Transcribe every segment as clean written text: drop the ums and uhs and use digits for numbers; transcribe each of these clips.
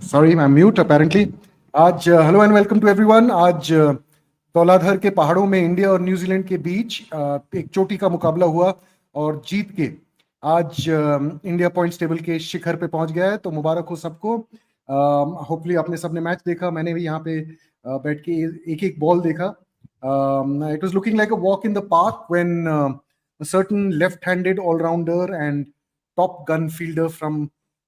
Sorry, I'm mute apparently. आज hello and welcome to everyone. आज तौलाधर के पहाड़ों में इंडिया और न्यूजीलैंड के बीच एक चोटी का मुकाबला हुआ और जीत के आज इंडिया पॉइंट्स टेबल के शिखर पे पहुंच गया है, तो मुबारक हो सबको। होपफुली आपने सबने मैच देखा, मैंने भी यहाँ पे बैठ के एक एक बॉल देखा। It was looking like a walk in the park when a certain left-handed all-rounder and top gun fielder from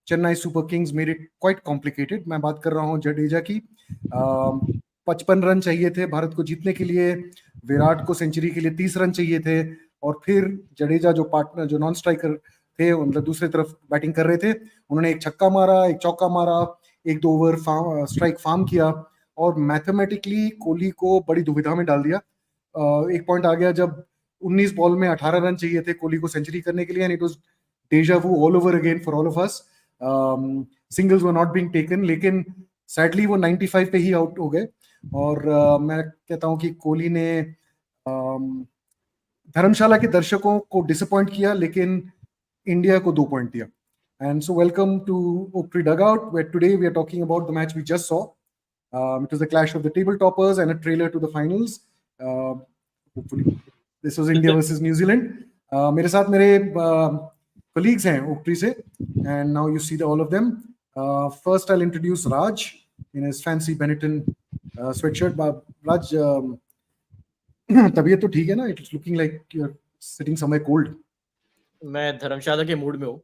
Chennai super Kings made it quite complicated. मैं बात कर रहा हूँ जडेजा की। 55 रन चाहिए थे भारत को जीतने के लिए, विराट को सेंचुरी के लिए 30 रन चाहिए थे, और फिर जडेजा जो पार्टनर जो नॉन स्ट्राइकर थे, मतलब दूसरी तरफ बैटिंग कर रहे थे, उन्होंने एक छक्का मारा, एक चौका मारा, एक दो ओवर स्ट्राइक फार्म किया और मैथमेटिकली कोहली को बड़ी दुविधा में डाल दिया। एक पॉइंट आ गया जब 19 बॉल में 18 रन चाहिए थे कोहली को सेंचुरी करने के लिए, and it was deja vu all over again for all of us. Singles were not being taken, लेकिन सैडली वो 95 पे ही आउट हो गए। और मैं कहता हूं कि कोहली ने धर्मशाला के दर्शकों को डिसअपॉइंट किया, लेकिन इंडिया को 2 पॉइंट दिया। And so welcome to Oaktree Dugout, where today we are talking about the match we just saw. It was the clash of the table toppers and a trailer to the finals. Hopefully this was India versus New Zealand. मेरे साथ मेरे colleagues हैं Oaktree से, and now you see all of them. First I'll introduce Raj in his fancy Benetton sweatshirt. Raj, तबीयत तो ठीक है ना? It's looking like you're sitting somewhere cold. मैं धर्मशाला के मूड में हूँ,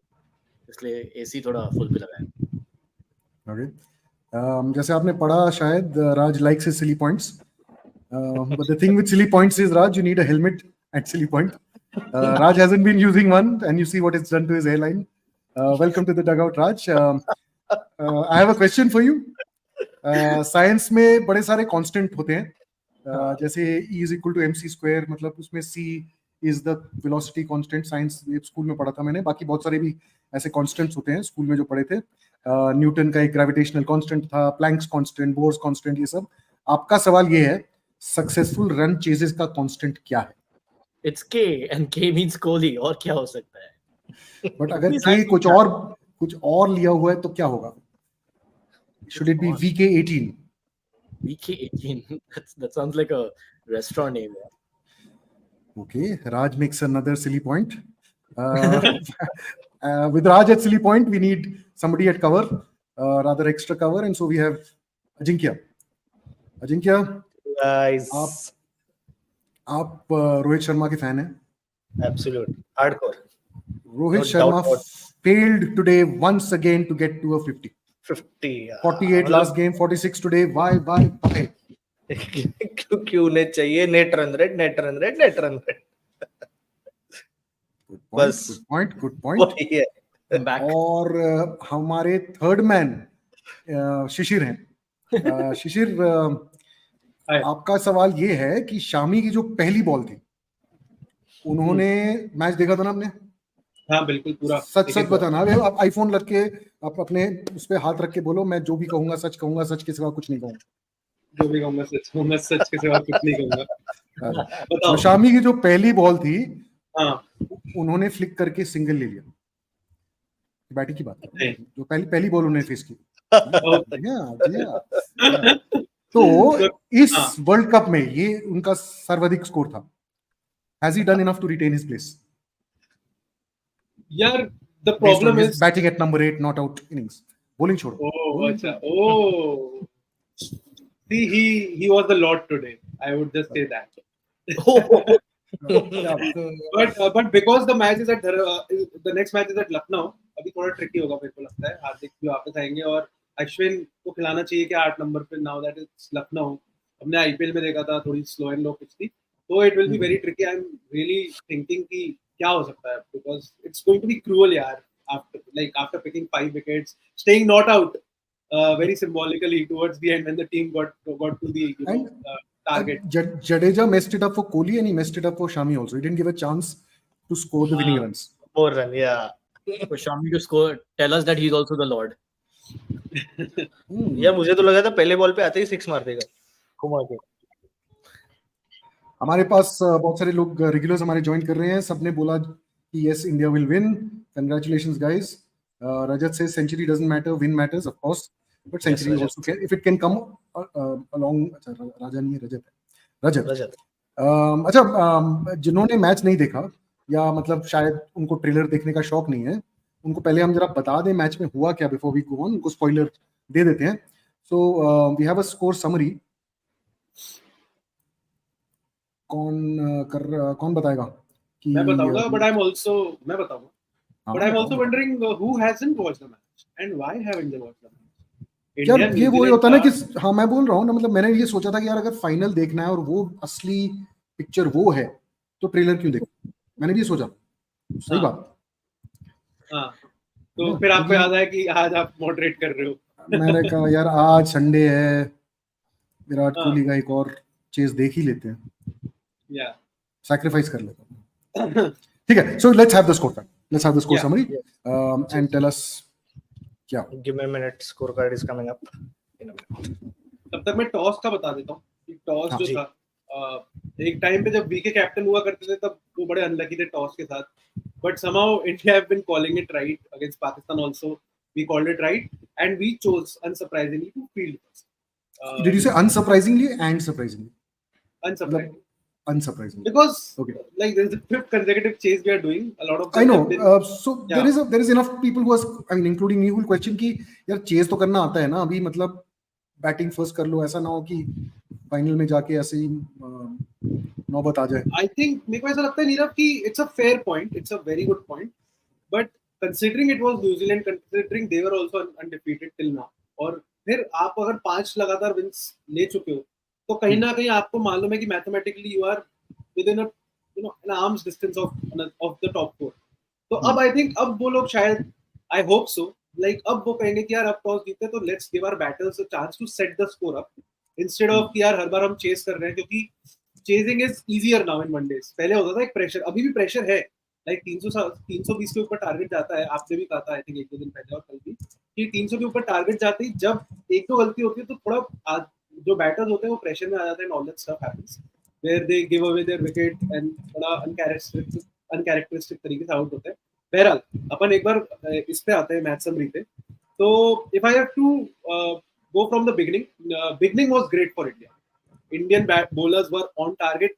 इसलिए एसी थोड़ा फुल पे लगा है। Okay. जैसे आपने पढ़ा शायद, Raj likes his silly points. But the thing with silly points is, Raj, you need a helmet at silly point. Raj hasn't been using one, and you see what it's done to his hairline. Welcome to the Dugout, Raj. I have a question for you. Science में बड़े सारे constant होते हैं, जैसे E is equal to mc square, मतलब उसमें C is the velocity constant. Science school में पढ़ा था मैंने, बाकी बहुत सारे भी ऐसे constants होते हैं स्कूल में जो पढ़े थे। न्यूटन का एक ग्रेविटेशनल कांस्टेंट था, प्लैंक्स कांस्टेंट, बोर्स कांस्टेंट, ये सब। आपका सवाल ये है, सक्सेसफुल रन चेजेस का कांस्टेंट क्या है? It's K, and K means Kohli, और क्या हो सकता है? बट अगर K कुछ और लिया हुआ है तो क्या होगा? Should it be VK18? VK18? That sounds like a restaurant name. Okay, Raj makes another silly point. With Raj at silly point, we need somebody at cover, rather extra cover, and so we have Ajinkya. Ajinkya, Guys, आप रोहित शर्मा के fan हैं? absolute hardcore. Rohit Sharma failed today once again to get to a 50. 50. 48 last game, 46 today. Why? क्यों नहीं चाहिए? Net run rate बस। Good point. और हमारे third man शिशिर हैं। शिशिर, आपका सवाल ये है कि शामी की जो पहली बॉल थी, उन्होंने मैच देखा था ना आपने? हाँ बिल्कुल, पूरा सच बताना। आप आईफोन लग के आप अपने उस पे हाथ रख के बोलो, मैं जो भी कहूंगा सच कहूंगा, सच के सिवा कुछ नहीं कहूंगा। जो भी कहूंगा सच कहूंगा, सच के सिवा कुछ नहीं कहूंगा। तो शामी की जो पहली बॉल थी, हाँ, उन्होंने फ्लिक करके सिंगल ले लिया। बैटिंग की बात है, जो पहली बॉल उन्होंने फेस की। तो इस वर्ल्ड कप में ये उनका सर्वाधिक स्कोर था। Has he done enough to retain his place? यार, the problem is batting at number 8 not out innings. Bowling छोड़ो। अच्छा, see, he was the Lord today. I would just say that. but because the match is at the next match is at Lucknow, अभी थोड़ा tricky होगा मेरे को लगता है। हार्दिक भी वापस आएंगे और अश्विन को खिलाना चाहिए कि 8 नंबर पे, now that it's Lucknow। हमने आईपीएल में देखा था, थोड़ी स्लो एंड लो पिच थी, तो it will be very tricky. I'm really thinking कि क्या हो सकता है, because it's going to be cruel यार, after picking 5 wickets, staying not out very symbolically towards the end when the team got to the target. Jadeja messed it up for Kohli, and he messed it up for Shami also. He didn't give a chance to score the winning runs. More run, yeah. For Shami to score, tell us that he's also the Lord. या मुझे तो लगा था पहले ball पे आते ही 6 मार देगा घुमा के। हमारे पास बहुत सारे लोग रेगुलर्स हमारे ज्वाइन कर रहे हैं, सबने बोला कि yes India will win. Congratulations guys. Rajat says century doesn't matter, win matters, of course. but century Yes, also can if it can come along. अच्छा राजा नहीं है, रजत रजत अच्छा जिन्होंने मैच नहीं देखा या मतलब शायद उनको ट्रेलर देखने का शौक नहीं है, उनको पहले हम जरा बता दें मैच में हुआ क्या बिफोर वी गो ऑन, उनको स्पॉइलर दे देते हैं. So we have a score summary. कौन बताएगा कि मैं बताऊंगा, but I'm also मैं बताऊंगा. हाँ, But I'm बताओ, also बताओ. wondering who hasn't watched the match and why haven't they watched the match? यार India ये New वो Zealand होता है ना का कि हाँ मैं बोल रहा हूँ ना, मतलब मैंने ये सोचा था कि यार अगर फाइनल देखना है और वो असली पिक्चर वो है तो ट्रेलर क्यों देखो, मैंने भी ये सोचा. सही हाँ. बात. हाँ, तो हाँ, फिर आपको क्योंकि याद है कि आज आप मॉडरेट कर रहे हो. मैंने कहा यार आज संडे है, विराट हाँ. कोहली का एक और चेस देख ही लेते हैं, Yeah. सैक्रिफाइस कर लेते हैं. ठीक है, so let's have the scorecard, let's have the score Yeah. Summary and tell us क्या. Give me a minute, scorecard is coming up in a minute. तब तक मैं टॉस का बता देता हूँ कि टॉस हाँ, जो जी. था एक टाइम पे जब वीके कैप्टन हुआ करते थे तब वो बड़े अनलकी थे टॉस के साथ, but somehow India have been calling it right against Pakistan also. We called it right and we chose unsurprisingly to field first. Did you say unsurprisingly and surprisingly? Unsurprisingly. Unsurprisingly. Because Okay. like this is the fifth consecutive chase we are doing. A lot of I them know. have been So yeah. there is enough people who are, I mean, including me, who will question कि यार chess तो करना आता है ना, अभी मतलब batting first कर लो, ऐसा ना हो कि फाइनल में जाके ऐसे ही नौबत आ जाए. I think मेरे को ऐसा लगता है नीरव कि it's a fair point, it's a very good point, but considering it was New Zealand, considering they were also undefeated till now, और फिर आप अगर 5 लगातार विंस ले चुके हो तो कहीं ना कहीं आपको मालूम है कि mathematically you are within a an arms distance of the top 4. तो अब आई थिंक अब वो लोग शायद, आई होप सो, लाइक अब वो कहेंगे कि यार अब टॉस जीते तो let's give our batters a chance to set the score up instead of कि यार हर बार हम चेस कर रहे हैं, क्योंकि chasing is easier now in one-days. पहले होता था एक प्रेशर, अभी भी प्रेशर है, लाइक 320 के ऊपर टारगेट जाता है. आपने भी कहा था आई थिंक एक दो दिन पहले और कल भी कि 300 के ऊपर टारगेट जाते ही जब एक दो गलती होती है तो थोड़ा जो बैटर्स होते हैं वो प्रेशर में आ जाते हैं, all that stuff happens where they give away their wicket and थोड़ा अनकैरेक्टरिस्टिक तरीके से आउट होते हैं. बहरहाल अपन एक बार इस पे आते हैं मैच समरी पे. तो if I have to go from the beginning was great for India. Indian bowlers were on target.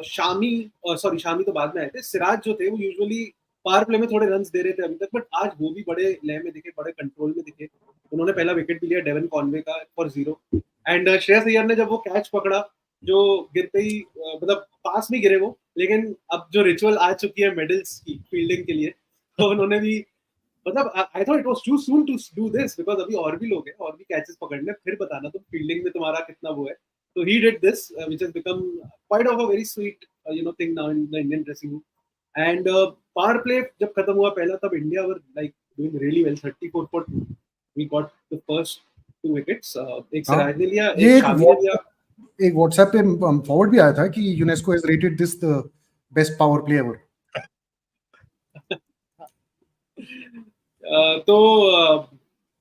Shami तो बाद में आए थे. सिराज जो थे वो यूजुअली पावर प्ले में थोड़े रन्स दे रहे थे अभी तक, बट आज वो भी बड़े लय में दिखे, बड़े कंट्रोल में दिखे. उन्होंने पहला विकेट भी लिया डेवन कॉनवे का फॉर 0. एंड श्रेयस अय्यर ने जब वो कैच पकड़ा जो गिरते ही मतलब पास में गिरे वो, लेकिन अब जो रिचुअल आ चुकी है मेडल्स की फील्डिंग के लिए, तो उन्होंने भी मतलब I thought it was too soon to do this because अभी और भी लोग हैं और भी कैचेस पकड़ने, फिर बताना तुम फील्डिंग में तुम्हारा कितना वो है. So he did this, which has become quite of a very sweet, thing now in the Indian dressing room. And power play जब खत्म हुआ पहला, तब India were like doing really well. 34 for 2. We got the first 2 wickets. एक सिराज ने लिया, एक शामी ने लिया. एक व्हाट्सएप पे फॉरवर्ड भी आया था कि UNESCO has rated this the best power play ever. तो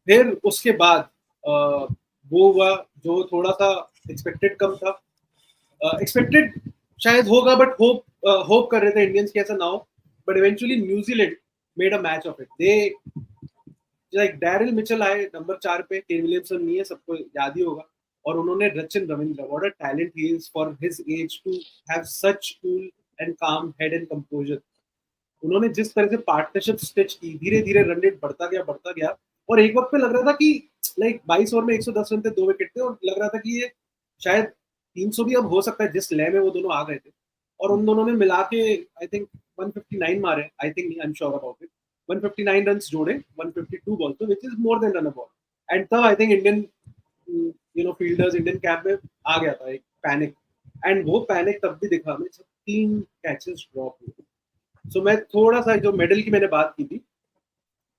फिर उसके बाद वो हुआ जो थोड़ा सा एक्सपेक्टेड कम था. एक्सपेक्टेड शायद होगा बट होप कर रहे थे इंडियंस की ऐसा ना हो, but eventually New Zealand made a match of it. They like Daryl Mitchell आए नंबर 4 पे, केन विलियमसन नहीं है, सबको याद ही होगा, और उन्होंने Rachin Ravindra, what a talent he is for his age to have such cool and calm head and composure. उन्होंने जिस तरह से पार्टनरशिप स्टिच की, धीरे धीरे रन रेट बढ़ता गया और एक वक्त पे लग रहा था कि लाइक 22 ओवर में 110 रन थे, 2 विकेट थे, और लग रहा था कि ये शायद 300 भी अब हो सकता है जिस लय में वो दोनों आ गए थे. और उन दोनों ने मिला के आई थिंक 159 मारे, आई थिंक नहीं, I am sure about it, 159 runs जोड़े 152 बॉल पे, which is more than run a ball. And तब I think Indian fielders Indian camp में आ गया था एक पैनिक, एंड वो पैनिक तब भी दिखा हमें जब 3 कैचेस ड्रॉप हुए. सो मैं थोड़ा सा जो मेडल की मैंने बात की थी,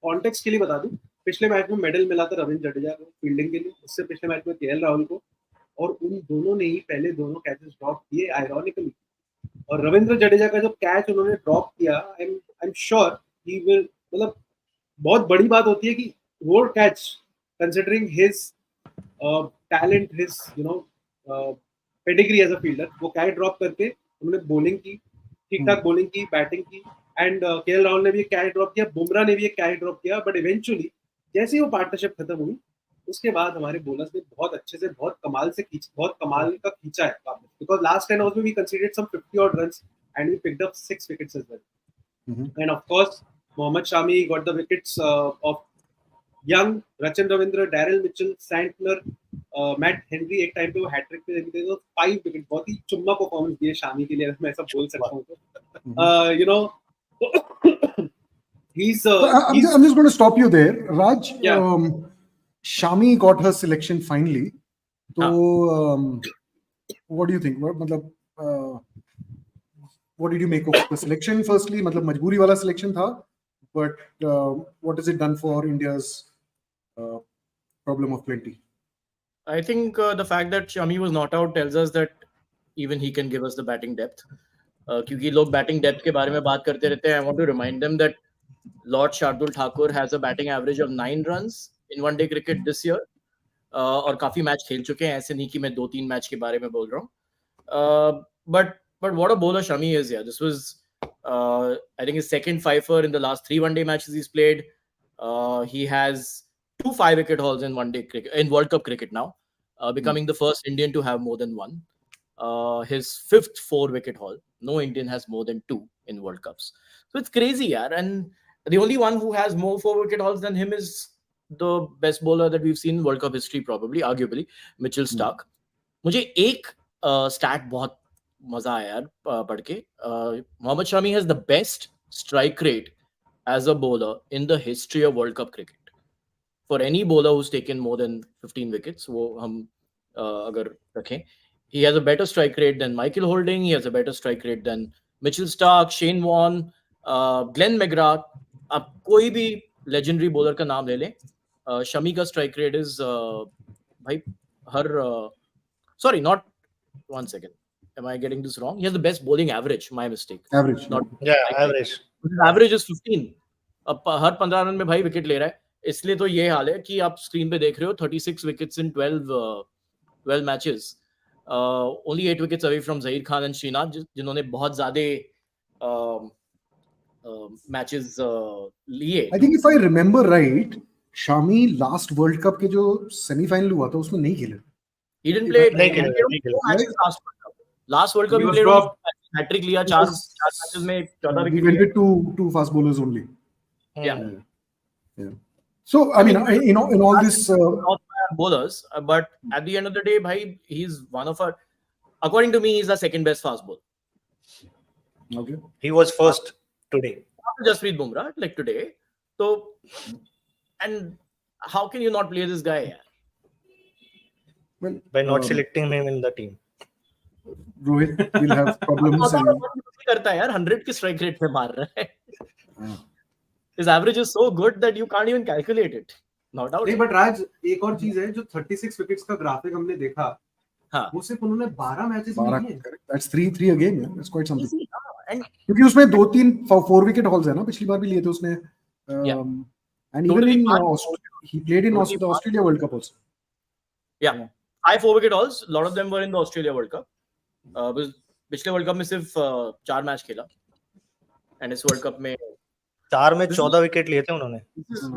कॉन्टेक्स्ट के लिए बता दूं, पिछले मैच में मेडल मिला था रविंद्र जडेजा को फील्डिंग के लिए, उससे पिछले मैच में केएल राहुल को, और उन दोनों ने ही पहले दोनों कैचेस ड्रॉप किए आयरॉनिकली. और रविंद्र जडेजा का जो कैच उन्होंने ड्रॉप किया, I am sure he will, मतलब बहुत बड़ी बात होती है कि वो catch considering his talent, his pedigree as a fielder, वो कैच ड्रॉप करके उन्होंने बॉलिंग की, ठीक ठाक बॉलिंग की, बैटिंग की, एंड केएल राहुल ने भी एक कैच ड्रॉप किया, बुमराह ने भी एक कैच ड्रॉप किया, बट इवेंचुअली जैसे ही वो पार्टनरशिप खत्म हुई उसके बाद हमारे बॉलर्स ने बहुत अच्छे से बहुत कमाल का खींचा है वापस, बिकॉज लास्ट 10 overs में we conceded some 50 odd runs and we picked up 6 wickets as well. And of course Mohammad Shami got the wickets of Young, Rachan Ravindra, Daryl Mitchell, Santner, Matt Henry. एक time पे वो hat trick पे देते तो 5 wicket, बहुत ही चुम्मा performance दिए शामी के लिए, मैं ऐसा बोल सकता हूँ तो you know he's I'm just going to stop you there, Raj. Yeah. Shami got her selection finally. So what do you think? What did you make of the selection? Firstly, मतलब मजबूरी वाला selection था, but what has it done for India's problem of plenty? I think the fact that Shami was not out tells us that even he can give us the batting depth. क्योंकि लोग batting depth के बारे में बात करते रहते हैं. I want to remind them that Lord Shardul Thakur has a batting average of 9 runs in one-day cricket this year. और काफी मैच खेल चुके हैं, ऐसे नहीं कि मैं 2-3 मैच के बारे में बोल रहा हूँ. But what a bowler Shami is, yeah. This was I think his second fifer in the last 3 one-day matches he's played. He has 2 5-wicket hauls in one-day cricket, in World Cup cricket now, becoming the first Indian to have more than one. His 5th 4-wicket haul. No Indian has more than 2 in World Cups. So it's crazy, yeah. And the only one who has more 4-wicket hauls than him is the best bowler that we've seen in World Cup history, probably, arguably, Mitchell Starc. मुझे एक stat बहुत मजा आया यार पढ़ के. Mohammad Shami has the best strike rate as a bowler in the history of World Cup cricket. For any bowler who's taken more than 15 wickets, वो हम अगर रखें, he has a better strike rate than Michael Holding. He has a better strike rate than Mitchell Starc, Shane Warne, Glenn McGrath. आप कोई भी legendary bowler का नाम ले लें, Shami का strike rate is भाई हर sorry, not 1 second. Am I getting this wrong? He has the best bowling average. My mistake. Average. Not average. His average is 15. अब हर 15 रन में भाई विकेट ले रहा है. इसलिए तो ये हाल है कि आप स्क्रीन पे देख रहे हो 36 wickets in 12 matches. Only 8 wickets away from Zaheer Khan and Srinath, जिन्होंने बहुत ज़्यादा matches लिए. I think if I remember right, Shami last World Cup के जो semi-final हुआ था उसमें नहीं खेले. He didn't play. नहीं खेले. Last World Cup he played hat-trick लिया 4 matches में 14 We wicket. went with two fast bowlers only. Yeah. So I mean, in all this Not bowlers, but at the end of the day, bhai, he's one of our. According to me, he's the second best fast bowler. okay. He was first today. After Jasprit Bumrah, like today. So, and how can you not play this guy? Yeah? Well, By not selecting him in the team. Rohit will have problems. And, करता है यार 100 के strike rate पे मार रहा है. His average is so good that you can't even calculate it. No doubt. नहीं, but राज एक और चीज है जो 36 विकेट्स का ग्राफिक हमने देखा, हाँ. वो सिर्फ उन्होंने 12 मैचेस में 12, किए. that's 3 again. Yeah, that's quite something. Easy, and क्योंकि उसमें 2-3 4-wicket hauls है ना, पिछली बार भी लिए थे उसने. And even Totally in he played in the Australia World Cup also. yeah, 5 4-wicket hauls. A lot of them were in the Australia World Cup. पिछले वर्ल्ड कप में सिर्फ 4 मैच खेला, and इस वर्ल्ड कप में 4 में 14 wicket लिए थे उन्होंने.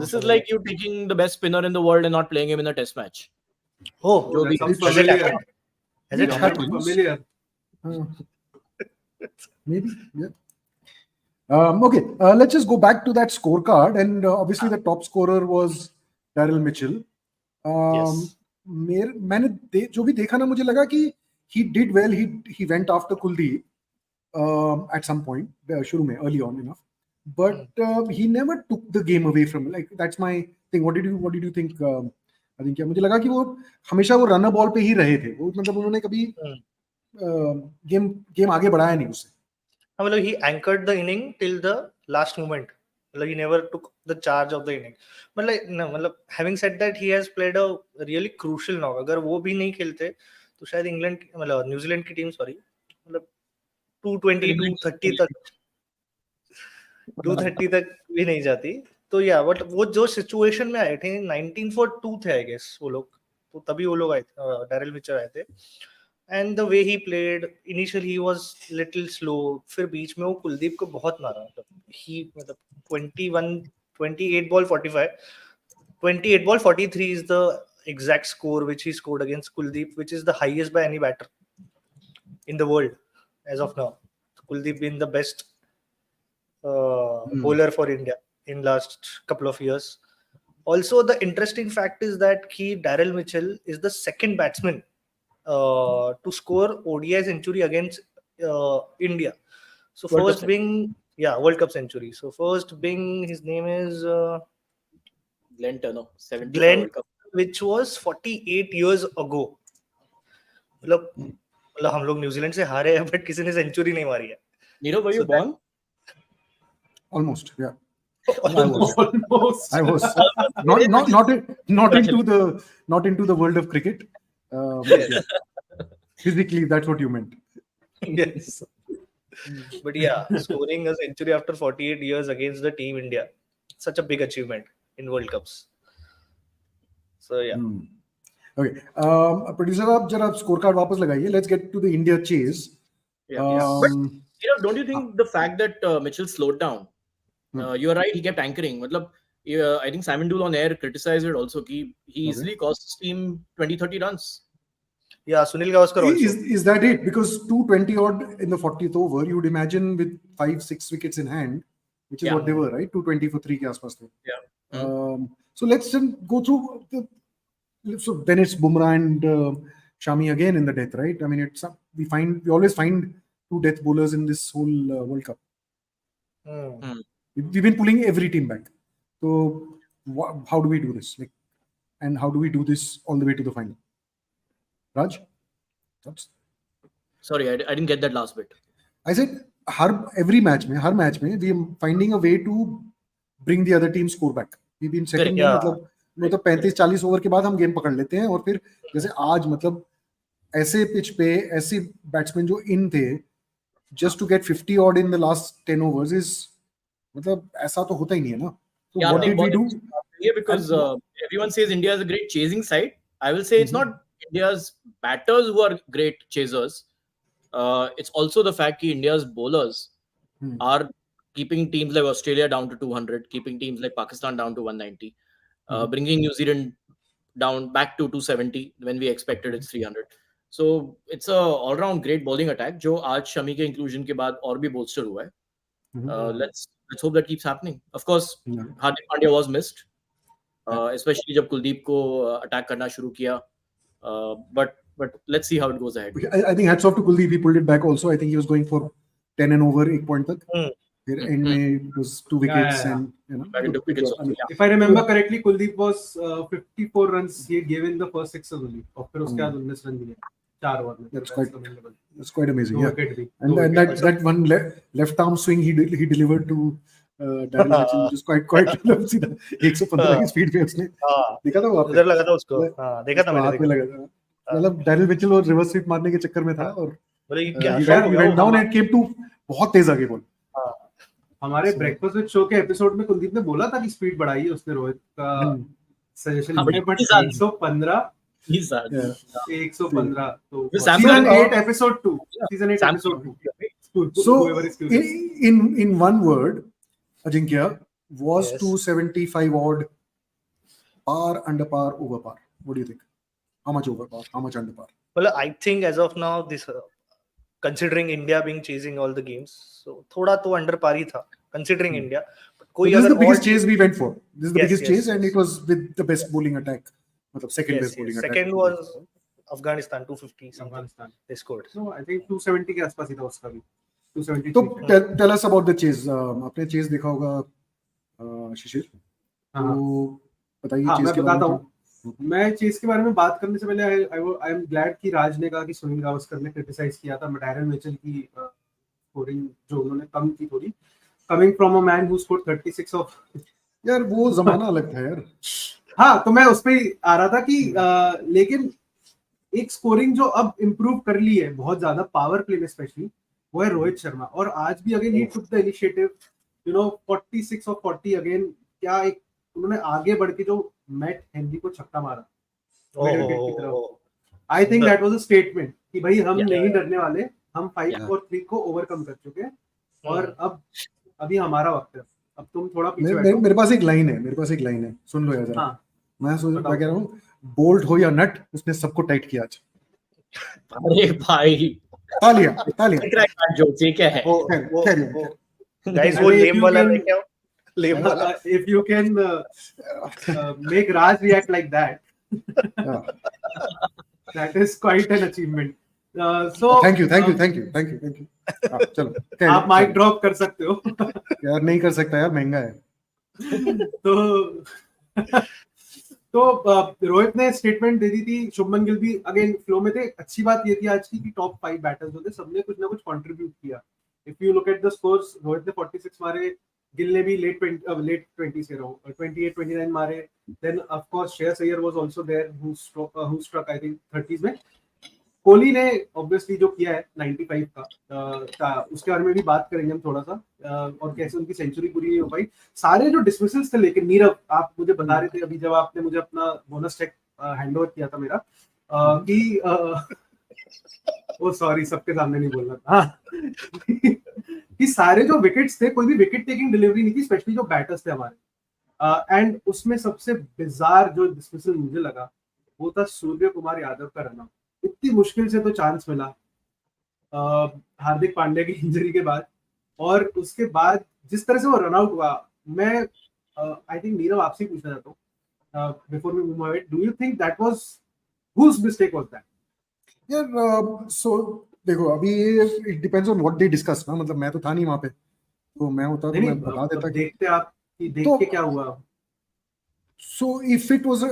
This is like you taking the best spinner in the world and not playing him in a test match. Oh, जो भी has it happened? Familiar. Maybe, yeah. Okay, let's just go back to that scorecard, and obviously the top scorer was Daryl Mitchell. Yes. मैंने जो भी देखा ना, मुझे लगा कि he did well. He went after Kuldeep at some point, शुरू में, early on enough, but he never took the game away from him. Like that's my thing. What did you think? I think मुझे लगा कि वो हमेशा वो runner ball पे ही रहे थे. वो मतलब उन्होंने कभी गेम आगे बढ़ाया नहीं उससे. मतलब he anchored the inning till the last moment. मतलब he never took the charge of the inning. मतलब having said that, he has played a really crucial knock. अगर वो भी नहीं खेलते तो शायद इंग्लैंड मतलब न्यूजीलैंड की टीम मतलब 220 230 तक भी नहीं जाती. तो या बट वो जो सिचुएशन में आए थे 1942 थे आई गेस वो लोग, तो तभी वो लोग आए थे, डैरिल मिचेल आए थे. And the way he played initially he was little slow, फिर बीच में वो कुलदीप को बहुत मारा. मतलब 28 ball 45 28 ball 43 is the exact score which he scored against Kuldeep, which is the highest by any batter in the world as of now. Kuldeep been the best bowler for India in last couple of years. Also, the interesting fact is that Daryl Mitchell is the second batsman to score ODI century against India. So World Cup first being World Cup century. So first being his name is Glenn Turner, 70 Glenn, World Cup. which was 48 years ago. मतलब हम लोग New Zealand से हारे हैं but किसी ने century नहीं मारी है. Nirav, were you So that- born? Almost, yeah. Almost. I was not into the world of cricket. But yeah. Physically, that's what you meant. Yes. But yeah, scoring a century after 48 years against the team India, such a big achievement in World Cups. So yeah. Okay. Producer, आप जरा scorecard वापस लगाइए. Let's get to the India chase. Yeah. But Nirav, don't you think the fact that Mitchell slowed down? You're right. He kept anchoring. मतलब, I think Simon Dool on air criticized it also. He easily cost his team 20-30 runs. Yeah, Sunil Gavaskar also. Is that it? Because 220 odd in the 40th over, you would imagine with 5-6 wickets in hand, which is what they were, right? 220 for 3 के आसपास थे. Yeah. So let's go through. So then it's Bumrah and Shami again in the death, right? I mean, we always find 2 death bowlers in this whole World Cup. We've been pulling every team back. So how do we do this? And how do we do this all the way to the final? Raj? Thoughts? Sorry, I didn't get that last bit. I said every match में, हर match में, we are finding a way to bring the other team score back. We've been setting मतलब 35-40 over के बाद हम game पकड़ लेते हैं और फिर जैसे आज मतलब ऐसे पिच पे ऐसे बैट्समैन जो इन थे just to get 50 odd in the last 10 overs is मतलब ऐसा तो होता ही नहीं है ना. So Yeah, what did we do? Yeah, because everyone says India is a great chasing side. I will say it's not India's batters who are great chasers. It's also the fact that India's bowlers are keeping teams like Australia down to 200, keeping teams like Pakistan down to 190, bringing New Zealand down back to 270 when we expected it's 300. So it's a all-round great bowling attack, जो आज शमी के inclusion के बाद और भी bolster हुआ है. Let's hope that keeps happening. Of course, Hardik Pandya was missed, especially जब कुलदीप को attack करना शुरू किया. But let's see how it goes ahead. I think hats off to Kuldeep. He pulled it back also. I think he was going for 10 and over 8 point तक. फिर end में it was 2 wickets and you know. If I remember correctly, Kuldeep was 54 runs he gave in the first 6 only. और फिर उसके बाद 19 run दिए 4 over में. That's quite amazing. Yeah. And that one left arm swing he delivered to Daryl Mitchell, which is quite सीधा 115 की speed पे उसने देखा था वो आपने. उधर लगा था उसको. हाँ, देखा था मैंने. हाथ में लगा था. मतलब डैरिल मिचेल वो रिवर्स स्वीप मारने के चक्कर में था और बोले क्या went down and came to बहुत तेज आगे बॉल. हमारे ब्रेकफास्ट विद शो के एपिसोड में कुलदीप ने बोला था कि स्पीड बढ़ाई है उसने रोहित का सजेशन लिए बट 115 तो season 8 episode 2 So in one word, Ajinkya was 275 odd, par, under par, over par. What do you think? How much over par? How much under par? Well, I think as of now, this considering India being chasing all the games, so thoda to under par hi tha, considering India. But So this is the biggest chase we went for. This is the biggest chase, and it was with the best bowling attack. Second best bowling attack. Second was Afghanistan 250 something they scored. So I think 270 के आसपास ही था उसका भी. 270. तो tell us about the chase. आपने chase देखा होगा शिशिर. तो बताइए chase के बारे में. मैं चेस के बारे में बात करने से पहले आई एम ग्लैड कि राज ने कहा कि सुनील गावस्कर ने क्रिटिसाइज किया था डैरिल मिचेल की स्कोरिंग जो उन्होंने कम की थोड़ी coming from a man who scored 36 of यार वो जमाना अलग था यार. हाँ तो मैं उस पे आ रहा था कि लेकिन एक स्कोरिंग जो अब इम्प्रूव कर ली है बहुत ज्यादा पावर प्ले में स्पेशली वो है रोहित शर्मा और आज भी again he took the initiative 46 of 40 again क्या एक उन्होंने आगे बढ़ के जो मैट हेनरी को छक्का मारा मिडिल विकेट की तरफ I think that was a statement कि भाई हम नहीं डरने वाले हम 5 और 3 को ओवरकम कर चुके हैं और अब अभी हमारा वक्त है अब तुम थोड़ा पीछे बैठो. मेरे पास एक लाइन है सुन लो यार जरा. मैं कह रहा हूँ बोल्ट हो या नट, उसने सबको टाइट किया आज। अरे भाई तालियां जोक्स, ये क्या है? गाइस वो अरे, if लेम you वाला can- लेके आओ, लेम वाला। if you can make Raj react like that, that is quite an achievement. So thank you चलो आप माइक ड्रॉप कर सकते हो। यार, नहीं कर सकता यार, महंगा है। तो रोहित ने स्टेटमेंट दे दी थी, शुभमन गिल भी अगेन फ्लो में थे। अच्छी बात ये थी आज की कि टॉप 5 बैटर्स होते, सबने कुछ ना कुछ कंट्रीब्यूट किया। If you look at the scores, Rohit ने 46 मारे, गिल ने भी लेट 20 से 28 29 मारे। Then of course Shreyas Iyer was also there who struck I think 30s में। कोहली ने ऑब्वियसली जो किया है 95 का, उसके बारे में भी बात करेंगे हम थोड़ा सा, और कैसे उनकी सेंचुरी पूरी नहीं हो पाई। सारे जो डिसमिसल्स थे, लेकिन नीरव आप मुझे बता रहे थे अभी जब आपने मुझे अपना बोनस चेक हैंडओवर किया था मेरा, कि ओ सॉरी, सबके सामने नहीं बोलना था, हाँ, कि सारे जो विकेट्स थे, कोई भी विकेट टेकिंग डिलीवरी नहीं थी, स्पेशली जो बैटर्स थे हमारे। एंड उसमें सबसे बिजार जो डिसमिसल मुझे लगा वो था सूर्य कुमार यादव का रन आउट। इतनी मुश्किल से तो चांस मिला हार्दिक पांड्या की इंजरी के बाद, और उसके बाद जिस तरह से वो रन आउट हुआ, मैं आई थिंक नीरव आपसे पूछना चाहता हूँ before we move ahead, do you think that was whose mistake was that? यार सो देखो, अभी it depends on what they discuss ना, मतलब मैं तो था नहीं वहां पे, तो मैं होता तो मैं बता देता कि देखते आप कि देख के क्या हुआ। So if it was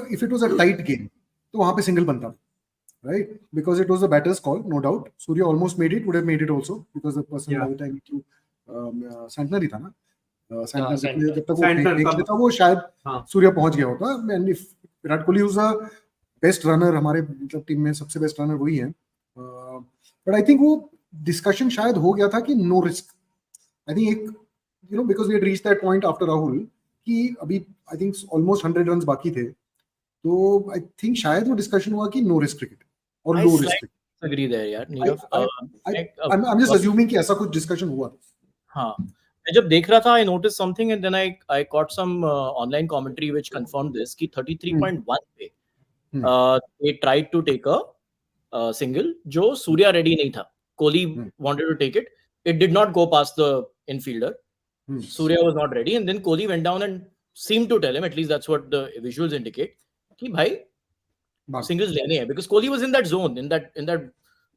a tight game तो वहां पे सिंगल बनता, right? Because it was the batter's call, no doubt. Surya almost made it, would have made it also, because the person by the time he threw Santner ही था ना, Santner जब तक वो फेंक लेता वो शायद सूर्या पहुंच गया होता। And if Virat Kohli was a best runner, हमारे मतलब टीम में सबसे बेस्ट रनर वही है, but I think वो डिस्कशन शायद हो गया था कि नो रिस्क। I think एक because we had reached that point after Rahul कि अभी I think almost 100 runs बाकी थे, तो आई थिंक शायद वो डिस्कशन हुआ कि नो रिस्क क्रिकेट और लो रिस्क। एग्री देयर यार Nirav, I am just assuming कि ऐसा कुछ डिस्कशन हुआ। हाँ, मैं जब देख रहा था I notice something and then I caught some online commentary which confirmed this कि 33.1 पे they tried to take a single जो सूर्या रेडी नहीं था। Kohli wanted to take it, it did not go past the infielder, Surya was not ready, and then Kohli went down and seemed to tell him, at least that's what the visuals indicate, कि भाई singles लेने हैं, because Kohli was in that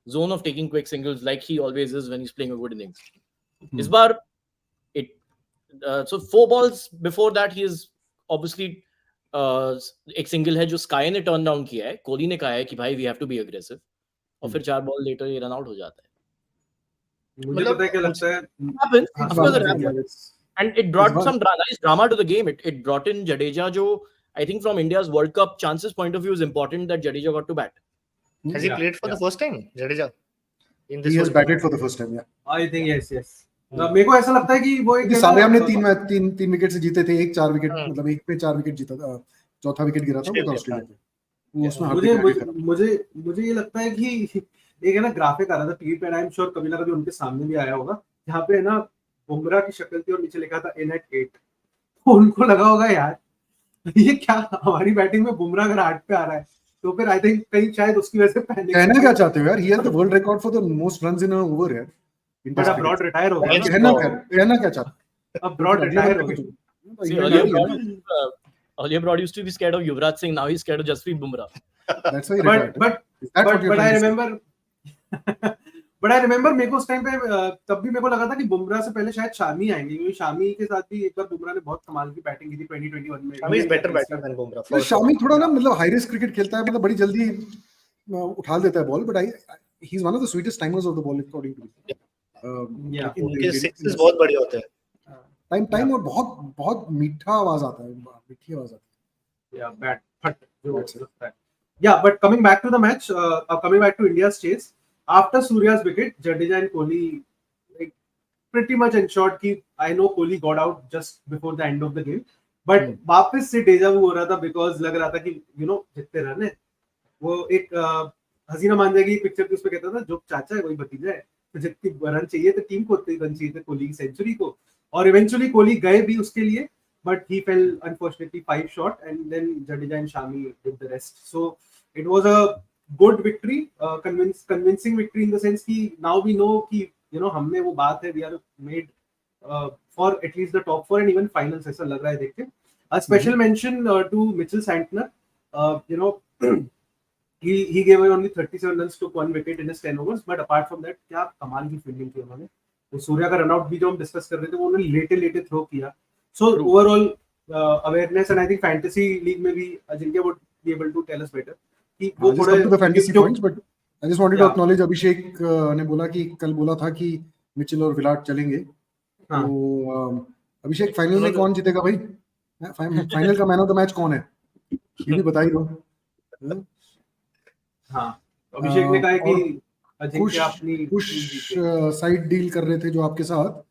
zone of taking quick singles like he always is when he's playing a good innings. इस बार so 4 balls before that he is obviously एक single है जो sky ने turn down किया है, कोहली ने कहा है कि भाई we have to be aggressive, और फिर 4 बॉल लेटर ये रन आउट हो जाता है। मुझे पता है क्या लगता है, happens, of course it happens. And it brought some nice drama to the game. It brought in Jadeja, jo I think from India's World Cup chances point of view is important that Jadeja got to bat. Has he played for the first time, Jadeja? In this he has batted for the first time, yeah. I think yes. मेरे को ऐसा लगता है कि वो एक सारे हमने तीन विकेट से जीते थे, एक 4 विकेट, मतलब एक पे 4 विकेट जीता था, चौथा विकेट गिरा था वो था ऑस्ट्रेलिया पे। मुझे ये लगता है कि एक है ना ग्राफिक आ रहा था टीवी पे, आई एम श्योर कभी ना कभी उनके सामने भी आया होगा, जहाँ पे ना बुमराह की शक्ल थी और नीचे लिखा था इन एट 8। तो उनको लगा होगा यार ये क्या, हमारी बैटिंग में बुमराह अगर 8 पे आ रहा है तो फिर आई थिंक कहीं शायद उसकी वजह से पैनिक। कहना क्या चाहते हो यार, he has the world record for the most runs in a over यार। बट अब ब्रॉड रिटायर हो गया, कहना क्या चाहते, अब ब्रॉड रिटायर हो गया। Earlier Broad used to be scared of Yuvraj Singh, now he's scared of Jasprit Bumrah. That's why he retired. But I remember मेरे को उस टाइम पे तब भी मेरे को लगा था कि बुमराह से पहले शायद शामी आएंगे, क्योंकि शामी के साथ भी एक बार बुमराह ने बहुत कमाल की बैटिंग की थी 2021 में। Shami is better batter than Bumrah. Shami थोड़ा ना मतलब हाई रिस्क क्रिकेट खेलता है, मतलब बड़ी जल्दी उठा देता है ball, but he is one of the sweetest timers of the ball according to me. उनके सिक्सेस बहुत बढ़िया होते हैं, टाइम और बहुत मीठा आवाज आता है, मीठी आवाज आती है। या बैट फट जो लगता है। या but coming back to the match, coming back to India's chase, after Surya's wicket, Jadeja and Kohli like pretty much ensured कि I know Kohli got out just before the end of the game, but वापस से डेजा वू हो रहा था, because लग रहा था कि जितने रन है वो एक हसीना मांझा की पिक्चर थी, उसमें कहता था जो चाचा है वही भतीजा है, तो जितनी रन चाहिए तो टीम को उतने रन चाहिए थे कोहली की सेंचुरी को, और इवेंचुअली कोहली गए भी उसके लिए, but he fell unfortunately 5 short, and then Jadeja and Shami did the rest. So it was a good victory, convincing victory in the sense कि now we know कि हमने वो बात है, we are made for at least the top 4 and even finals, ऐसा लग रहा है देख के. A special mention to Mitchell Santner. He gave away only 37 runs, took 1 wicket in his 10 overs, but apart from that क्या कमाल की fielding की उन्होंने. तो सूर्या का रनआउट भी जो हम डिस्कस कर रहे थे वो उन्होंने लेटे थ्रो किया. So overall awareness, and I think fantasy league में भी Ajinkya would be able to tell us better कि वो थोड़ा the fantasy points, but I just wanted to acknowledge अभिषेक ने बोला कि कल बोला था कि मिचेल और विराट चलेंगे. तो अभिषेक फाइनल में कौन जीतेगा भाई? फाइनल का मैन ऑफ द मैच कौन है ये भी बता ही दो. हाँ, अभिषेक ने कहा कि अजिंक्य अपनी कुछ साइड डील कर रहे थे जो आपके साथ,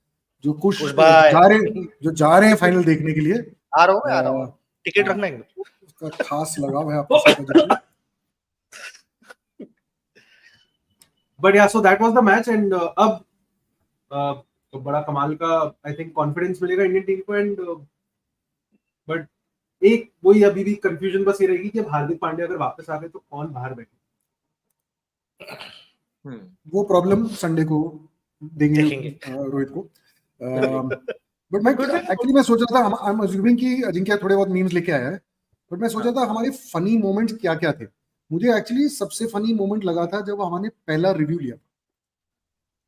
जो कुछ जा रहे हैं फाइनल देखने के लिए. आ रहा हूँ टिकट रखना है, उसका खास लगाव है आपके साथ. But yeah, so that was the match, and अब तो बड़ा कमाल का आई थिंक कॉन्फिडेंस मिलेगा इंडियन टीम को. एंड बट एक वही अभी भी कंफ्यूजन बस ये रहेगी कि अब हार्दिक पांड्या अगर वापस आ गए तो कौन बाहर बैठे. वो प्रॉब्लम संडे को देंगे रोहित को. बट मैं एक्चुअली मैं सोच रहा था, आई एम अज्यूमिंग कि अजिंक्य थोड़े बहुत मीम्स लेके आया है, बट मैं सोच रहा था हमारे फनी मोमेंट्स क्या क्या थे. मुझे एक्चुअली सबसे फनी मोमेंट लगा था जब हमने पहला रिव्यू लिया.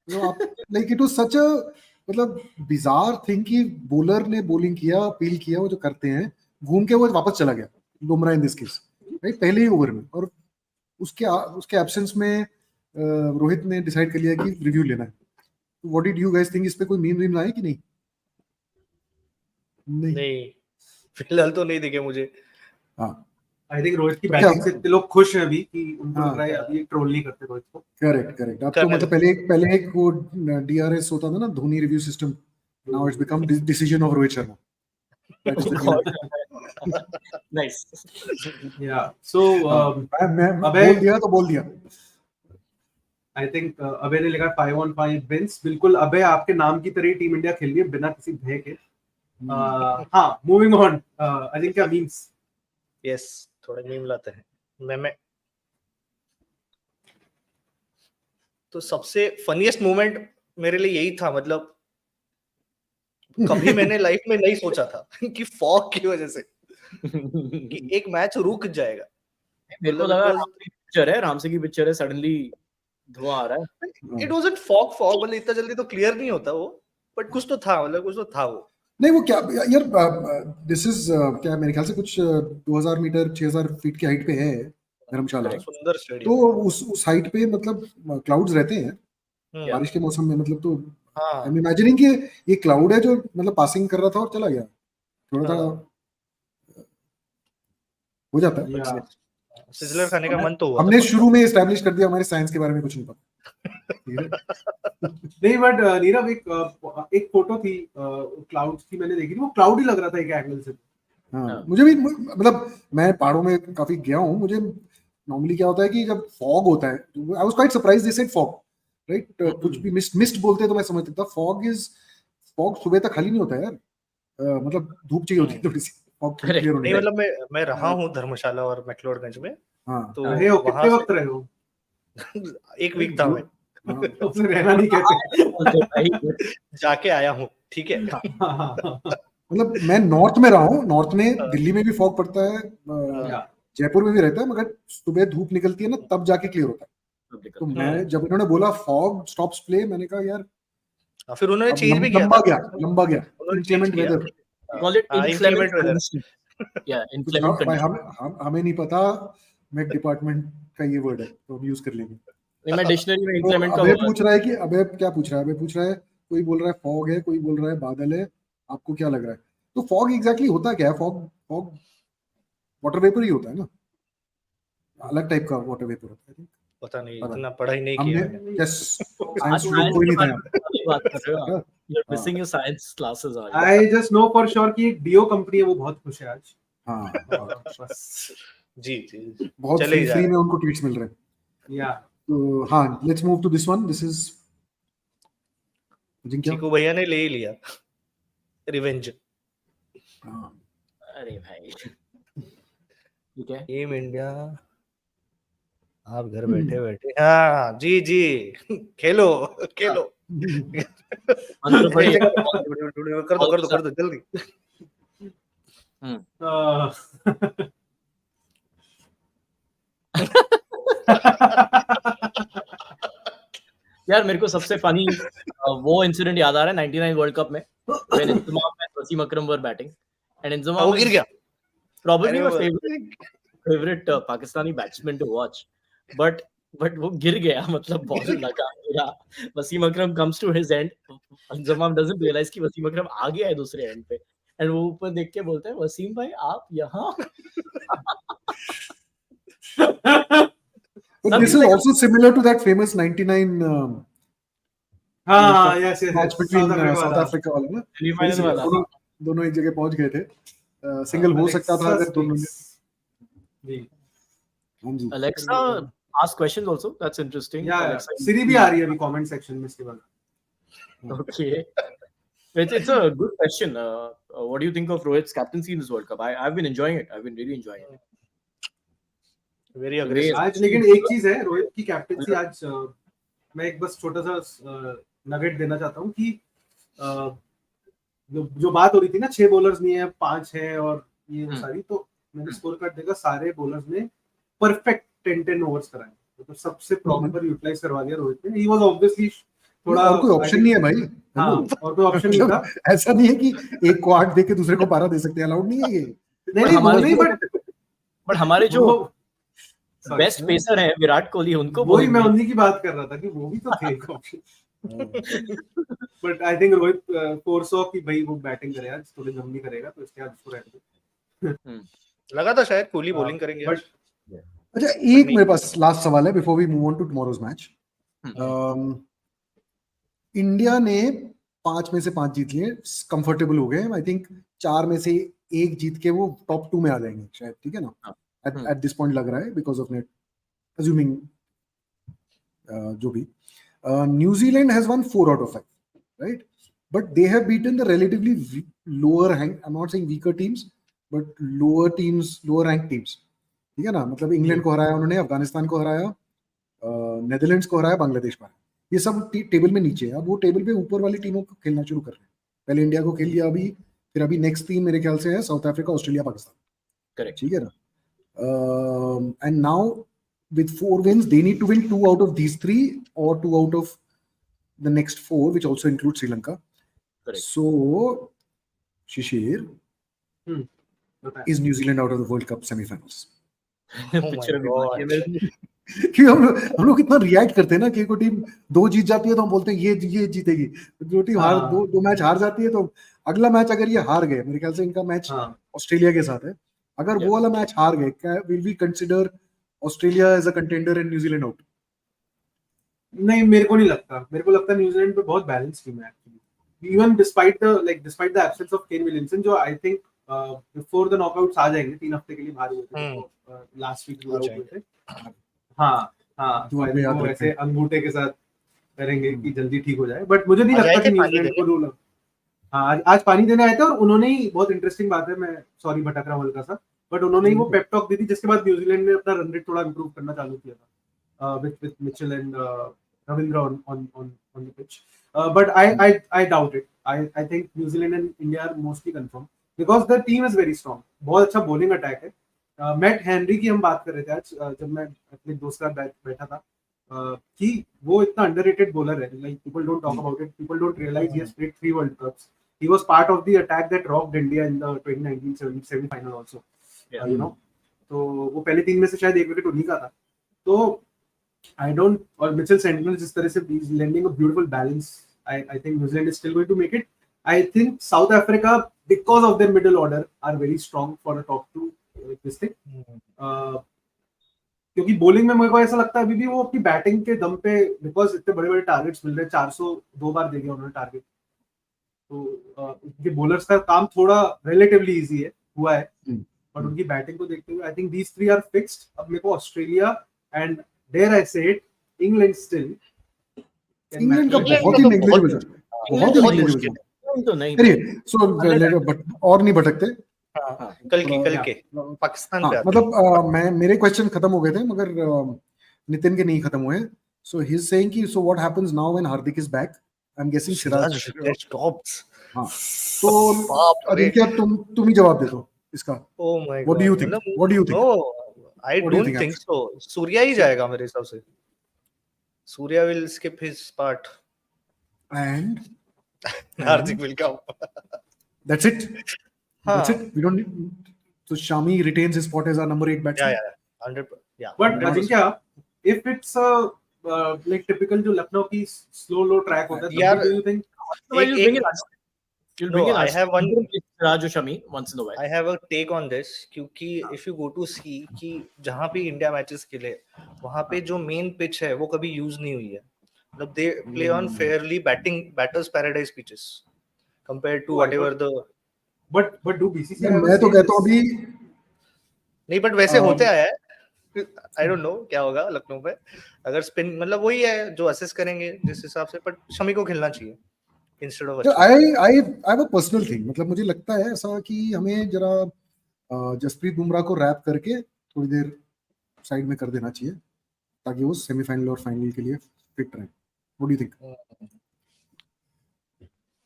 लाइक इट वाज सच अ मतलब बिजार थिंग कि बॉलर ने बॉलिंग किया, अपील किया, वो जो करते हैं घूम के वो वापस चला गया Bumrah in this case, right, पहले ही ओवर में. और उसके एब्सेंस में रोहित ने डिसाइड कर लिया कि रिव्यू लेना है. What did you guys think? इस पे कोई मीम वीम आए कि नहीं? नहीं फिलहाल तो नहीं दिखे मुझे. हाँ, आई थिंक रोहित की बैटिंग से इतने लोग खुश हैं अभी कि उनको लग रहा है अभी ट्रोल नहीं करते रोहित को. करेक्ट. अब तो मतलब पहले एक वो डीआरएस होता था ना, Dhoni review system. Now it's become decision of Rohit Sharma. Nice. Yeah. So मैं बोल दिया. आई थिंक अबे ने लिखा 5 on 5 विंस. बिल्कुल अबे आपके नाम की तरह टीम इंडिया खेल रही है बिना किसी भय के. हाँ, moving on. Ajinkya memes. Yes, थोड़े मीम लाते हैं. मैं तो सबसे फनीएस्ट मोमेंट मेरे लिए यही था. मतलब कभी मैंने लाइफ में नहीं सोचा था कि फॉग की वजह से कि एक मैच रुक जाएगा. मेरे को लगा रामसे की पिक्चर है, सडनली धुआं आ रहा है. इट वाजंट फॉग मतलब इतना जल्दी तो क्लियर नहीं होता वो, बट कुछ तो था. मतलब कुछ तो था वो. नहीं वो क्या यार, दिस इज क्या मेरे ख्याल से कुछ 2000 मीटर 6000 फीट की हाइट पे है धर्मशाला. सुंदर स्टेडियम. तो उस हाइट पे मतलब क्लाउड्स रहते हैं बारिश के मौसम में. मतलब तो आई एम इमेजिनिंग कि ये क्लाउड है जो मतलब पासिंग कर रहा था और चला गया. थोड़ा सा हो जाता है. सिजलर खाने का मन तो हुआ. हमने शुरू में एस्टैब्लिश कर दिया हमारे साइंस के बारे में कुछ नहीं पता. नहीं बट नीरव एक फोटो थी क्लाउड्स की, मैंने देखी थी. वो क्लाउड ही लग रहा था एक एंगल से. हाँ, मुझे भी मतलब मैं पहाड़ों में काफी गया हूँ. मुझे नॉर्मली क्या होता है कि जब फॉग होता है, I was quite surprised they said fog, right. कुछ भी मिस्ट बोलते तो मैं समझ सकता. फॉग सुबह तक खाली नहीं होता यार. मतलब धूप चाहिए होती है थोड़ी सी. फॉग क्लियर होने नहीं मतलब मैं रहा हूँ धर्मशाला और मैक्लोडगंज में. हाँ, तो रहे हो कितने वक्त रहे हो? एक वीक था मैं. रहना नहीं कहते. जाके आया हूँ, ठीक है. मतलब मैं नॉर्थ में रहा हूँ. नॉर्थ में दिल्ली में भी फॉग पड़ता है, जयपुर में भी रहता है, मगर सुबह धूप निकलती है ना तब जाके क्लियर होता है. तो मैं जब इन्होंने बोला फॉग स्टॉप्स प्ले, मैंने कहा यार. फिर उन्होंने चेंज भी किया. लंबा गया increment weather. Call it inclement weather. Yeah, inclement condition. हमें नहीं पता मैक डिपार्टमेंट का ये वर्ड है तो हम यूज कर लेंगे. मैं डिक्शनरी में inclement का अबे पूछ रहा है कि अबे क्या पूछ रहा है? अबे पूछ रहा है, कोई बोल रहा है फॉग है, कोई बोल रहा है बादल है. आपको क्या लग रहा है? तो फॉग एग्जैक्टली होता क्या है? फॉग वाटर वेपर ही होता है ना, अलग टाइप का वाटर वेपर होता है. पता नहीं, इतना पढ़ाई नहीं किया मैंने. यस, साइंस स्टूडेंट कोई नहीं था. बात कर रहे हो. You're missing your science classes are. I just know for sure कि डियो कंपनी है वो बहुत खुश है आज. हाँ जी बहुत फ्री में उनको ट्वीट्स मिल रहे हैं. या तो हाँ, let's move to this one. This is Chiku भैया ने ले ही लिया रिवेंज. अरे भाई ठीक है टीम इंडिया आप घर बैठे बैठे हाँ जी जी खेलो खेलो मंत्र पढ़िए। ऐसे कर दो जल्दी यार मेरे को सबसे फनी वो इंसिडेंट याद आ रहा है 99 वर्ल्ड कप में when Inzamam and Wasim Akram were batting and Inzamam वो गिर is गया probably my अरे favorite Pakistani batsman to watch but वो गिर गया मतलब बॉल लगा गिरा वसीम अकरम comes to his end Inzamam doesn't realize कि वसीम अकरम आ गया है दूसरे एंड पे एंड वो ऊपर देख के बोलता है वसीम भाई आप यहाँ But this is also similar to that famous 99 हाँ yes yes match between South वाला Africa वाला ना Semi-final वाला। दोनों एक जगह पहुंच गए थे सिंगल हो सकता था अगर दोनों जी हाँ जी Alexa ask questions also that's interesting या Alexa सिरी भी आ रही है अभी कमेंट सेक्शन में इसके बाद okay it's a good question what do you think of Rohit's captaincy in this World Cup I've been enjoying it I've been really enjoying it very aggressive आज लेकिन एक चीज है रोहित की कैप्टनसी आज मैं एक बस छोटा सा नगेट देना चाहता हूँ कि जो बात हो रही थी ना 6 बॉलर्स नहीं है 5 है और ये सारी तो मैंने स्कोर कार्ड देखा सारे बॉलर्स ने परफेक्ट 10 ओवर्स कराए तो सबसे प्रॉपर यूटिलाइज करवा दिया रोहित ने ही वाज ऑब्वियसली थोड़ा और कोई ऑप्शन नहीं है भाई हाँ और कोई ऑप्शन नहीं था ऐसा नहीं है कि एक को 8 देके दूसरे को 12 दे सकते हैं अलाउड नहीं है ये नहीं बट हमारे जो बेस्ट पेसर है विराट कोहली उनको वही मैं उन्हीं की बात कर रहा था कि वो भी तो थे एक option but I think Rohit foresaw की भाई वो बैटिंग करे आज थोड़ी लंबी करेगा तो इसके बाद उसको रहने लगा था शायद कोहली बॉलिंग करेंगे बट अच्छा एक मेरे पास लास्ट सवाल है before we move on to tomorrow's match India ने 5 में से 5 जीत लिए कंफर्टेबल हो गए आई थिंक 4 में से 1 जीत के वो टॉप 2 में आ जाएंगे शायद ठीक है ना at this point लग रहा है because of net assuming जो भी New Zealand has won 4 out of 5 right but they have beaten the relatively lower rank I'm not saying weaker teams but lower ranked teams ठीक है ना मतलब इंग्लैंड को हराया उन्होंने अफगानिस्तान को हराया नेदरलैंड्स को हराया बांग्लादेश को हराया ये सब टेबल में नीचे है अब वो टेबल पे ऊपर वाली टीमों को खेलना शुरू कर रहे हैं पहले इंडिया को खेल लिया अभी फिर अभी नेक्स्ट 3 मेरे ख्याल से है south Africa Australia Pakistan correct ठीक है ना and now with 4 wins they need to win 2 out of these 3 or 2 out of the next 4 which also includes Sri Lanka Correct. so Shishir is New Zealand out of the World Cup semi-finals क्यों हम लोग कितना react करते हैं ना कि कोई team 2 जीत जाती है तो हम बोलते हैं ये जीतेगी जो टीम हार दो मैच हार जाती है तो अगला मैच अगर ये हार गए मेरे ख्याल से इनका मैच ऑस्ट्रेलिया के साथ है अगर वो वाला मैच हार गए will we consider Australia as a contender and New Zealand out नहीं मेरे को नहीं लगता मेरे को लगता है न्यूजीलैंड पे बहुत बैलेंस टीम है actually even despite the absence of Kane Williamson जो I think before the knockouts आ जाएंगे 3 हफ्ते के लिए बाहर हुए थे लास्ट वीक हुए थे हाँ तो ऐसे अंगूठे के साथ करेंगे कि जल्दी ठीक हो जाए बट मुझे नहीं लगता कि न्यूजीलैंड को रूल हाँ आज पानी देने आए थे और उन्होंने ही बहुत इंटरेस्टिंग बात है मैं सॉरी भटक रहा हूँ हल्का सा बट उन्होंने ही वो पेप टॉक दी थी जिसके बाद न्यूजीलैंड ने अपना रन रेट थोड़ा इंप्रूव करना चालू किया था with Mitchell and Ravindra on the pitch but I doubt it I think New Zealand and India are mostly confirm because the team is very strong बहुत अच्छा बॉलिंग अटैक है मैट हेनरी की हम बात कर रहे थे आज जब मैं अपने दोस्त के साथ बैठा था कि वो इतना अंडररेटेड बॉलर है like people don't talk about it people don't realise he has played 3 world cups he was part of the attack that rocked India in the 2019 semi-final also you know तो वो पहले 3 में से शायद 1 wicket उन्हीं का था तो I don't और मिचेल सेंटिनल जिस तरह से is lending a beautiful balance I think New Zealand is still going to make it I think South Africa because of their middle order are very strong for a top 2 this thing क्योंकि bowling में मेरे को ऐसा लगता है अभी भी वो अपनी बैटिंग के दम पे बिकॉज इतने बड़े बड़े टारगेट्स मिल रहे हैं 402 बार दे दिया उन्होंने टारगेट तो उनके बॉलर्स का काम थोड़ा रिलेटिवली इजी है हुआ है बट उनकी बैटिंग को देखते हुए I think these 3 are fixed अब मेरे को ऑस्ट्रेलिया एंड डेयर आई से इट इंग्लैंड स्टिल इंग्लैंड का बहुत ही नेग्लिजिबल तो नहीं चलिए सो और नहीं भटकते. हाँ, कल के पाकिस्तान पे आते मतलब मेरे क्वेश्चन खत्म हो गए थे मगर नितिन के नहीं खत्म हुए. सो ही इज सेइंग कि so what happens now when Hardik is back. I am guessing Siraj. Gets tops. हाँ तो आदित्य तुम ही जवाब दे दो इसका. Oh my What do you think? मतलब, What do you think? No, I What do you don't think, think so. Surya ही जाएगा मेरे हिसाब से. Surya will skip his part. And Hardik will come. that's it. That's it. We don't need. So Shami retains his spot as our number 8 batsman. Yeah. 100. Yeah. But Ajinkya, if it's a like typical जो लखनऊ की slow low track होता है, यार, do you think? You'll No, bring in I have one. Raj or Shami once in a while. I have a take on this क्योंकि if you go to see कि जहाँ पे India matches खेले वहाँ पे जो मेन पिच है वो कभी यूज नहीं हुई है. मतलब they play on fairly batters paradise pitches compared to whatever the. But do BCCI? मैं तो कहता हूँ अभी नहीं बट वैसे होते आया है. आई डोंट नो क्या होगा लखनऊ पे अगर स्पिन मतलब वही है जो असेस करेंगे जिस हिसाब से. बट शमी को खेलना चाहिए instead of. I have a personal thing. मतलब मुझे लगता है ऐसा कि हमें जरा जसप्रीत बुमराह को रैप करके थोड़ी देर साइड में कर देना चाहिए ताकि वो सेमीफाइनल और फाइनल के लिए फिट रहे. What do you think?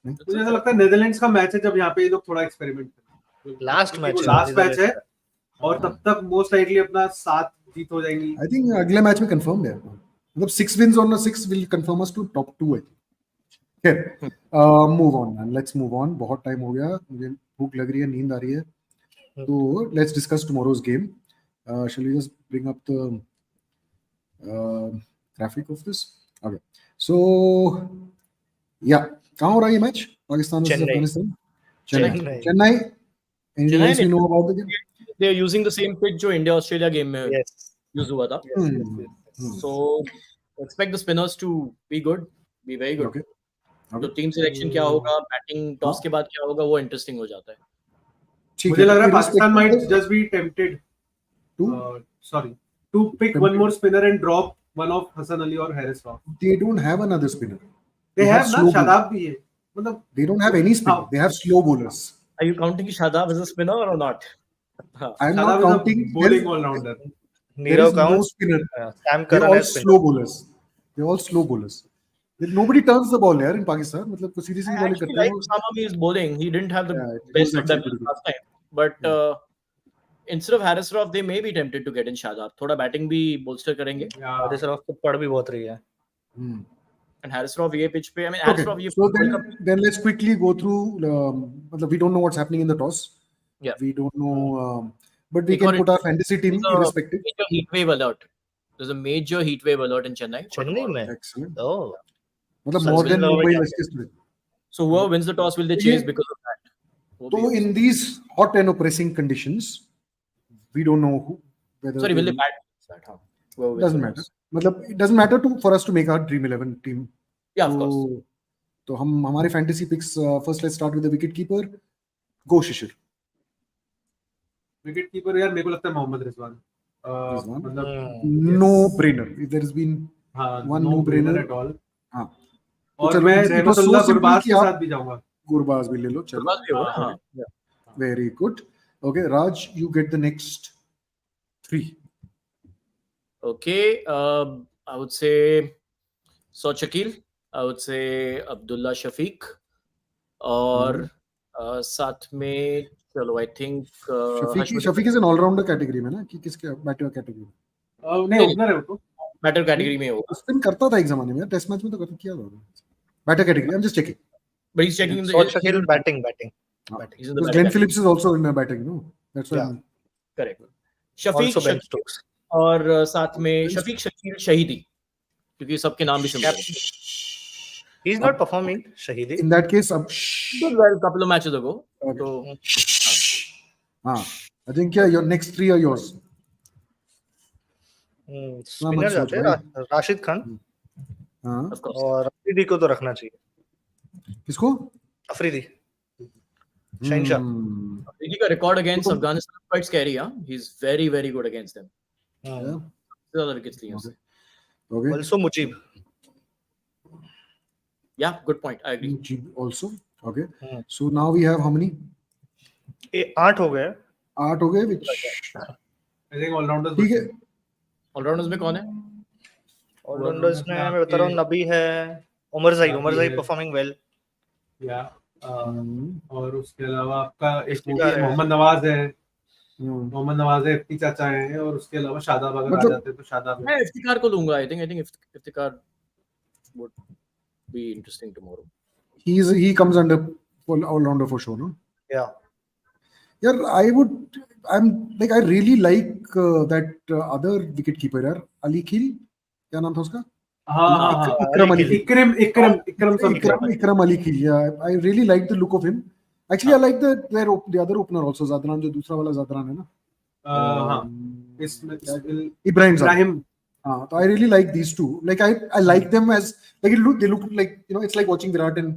मुझे ऐसा लगता है नेदरलैंड्स का मैच है जब यहाँ पे ये लोग थोड़ा एक्सपेरिमेंट करें. लास्ट मैच है और तब तक मोस्ट लाइकली अपना 7 जीत हो जाएंगी. I think अगले मैच में कंफर्म है. मतलब 6 wins on 6 will confirm us to top 2 है. Okay, move on man. Let's move on. बहुत टाइम हो गया. मुझे भूख लग रही है, नींद आ रही है. तो let's discuss tomorrow's game. Shall we just bring up the graphic of this? Okay. So yeah, कहाँ हो रहा है ये match? Pakistan versus Afghanistan. Chennai. Anything else you know about the game? They are using the same pitch जो India Australia game में use हुआ था. So expect the spinners to be good, be very good. Okay. तो team selection क्या होगा, batting toss के बाद क्या होगा, वो इंटरेस्टिंग हो जाता है. मुझे लग रहा है Pakistan might just be tempted to pick one more spinner and drop one of Hassan Ali or Haris Rauf. They don't have another spinner. They have ना शादाब भी है. मतलब they don't have any spinner. They have slow bowlers. Are you counting Shadab as a spinner or not? I'm not counting bowling all-rounder. There is no spinner. They're all slow bowlers. They're all slow bowlers. Nobody turns the ball here in Pakistan. मतलब कुछ सीधी सीधी bowling करते हैं. Like Shami is bowling. He didn't have the best of them last time. But instead of Haris Rauf, they may be tempted to get in Shadab. थोड़ा batting भी bolster करेंगे. Haris Rauf को पड़ भी बहुत रही है. And Haris Rauf ये pitch पे, I mean Haris Rauf ये. So then let's quickly go through. मतलब we don't know what's happening in the toss. Yeah. We don't know. But we can put our fantasy team irrespective. Major heat wave alert. There's a major heat wave alert in Chennai. Chennai में. Excellent. Oh. मतलब more than Mumbai yesterday. So whoever wins the toss will they chase because of that? So in these hot and oppressing conditions, we don't know whether. Sorry, will they bat? Doesn't matter. मतलब it doesn't matter for us to make our dream 11 team. Yeah, of course. तो हम हमारे fantasy picks first let's start with the wicket keeper. Go Shishir. Wicket keeper यार मेरे को लगता है मोहम्मद रिजवान. मतलब no brainer. If there has been one no brainer at all. हाँ. और मैं रहमतुल्लाह गुरबाज के साथ भी जाऊंगा. गुरबाज भी ले लो. चलो. गुरबाज भी होगा. हाँ. Very good. Okay, Raj, you get the next 3. Okay, I would say Shakil. I would say Abdullah Shafiq. और साथ में चलो I think Shafiq is an all-rounder category में ना कि किसके बैटर कैटेगरी में? नहीं ओपनर है वो तो. बैटर कैटेगरी में होगा. स्पिन करता था एक जमाने में टेस्ट मैच में तो किया था. Batter category. I'm just checking. But he's checking the Shakil batting. He's in the Glenn Phillips is also in batting, no? That's why. Correct. Shafiq और साथ में शफीक शकील शहीदी क्योंकि सबके नाम भी सुनते हैं. He is not performing Shahidi. In that case, well, couple of matches ago. Okay. So, I think your next 3 are yours. Spinner जाते हैं राशिद खान. और अफरीदी को तो रखना चाहिए. किसको? अफरीदी. शहनशाह. अफरीदी का record against Afghanistan quite scary. He is very very good against them. ज़्यादा विकेट्स लिए उसने. Okay. Also Mujib. Yeah, good point. I agree. Mujib also. Okay. Hmm. So now we have how many? 8 हो गए. 8 हो गए, which I think all-rounders. ठीक है. Allrounders में कौन है? ऑलराउंडर्स में मैं आपके- बता रहा हूँ, नबी है, उमर नबी जाई है। Performing well. या हम्म, और उसके अलावा आपका एक वो इफ्तिकार भी है, है. मोहम्मद नवाज है. हम्म. मोहम्मद नवाज है, इफ्ती चाचा है, और उसके अलावा शादाब अगर आ मतलब- जाते हैं तो शादाब है. मैं इफ्तिकार को लूंगा. I think Iftikhar would be interesting tomorrow. he comes under all-rounder for sure, no? Yeah. Yeah, I really like that other wicket keeper यार, अली खिल, क्या नाम था उसका? हाँ हाँ हाँ. इकरम अली खिल. Ikram Ikram Ali Khil. Yeah, I really like the look of him. Actually, I like the other opener also, Zadran, जो दूसरा वाला Zadran है ना. हाँ. Ibrahim. So I really like these two. Like I like them as like they look like, you know, it's like watching Virat and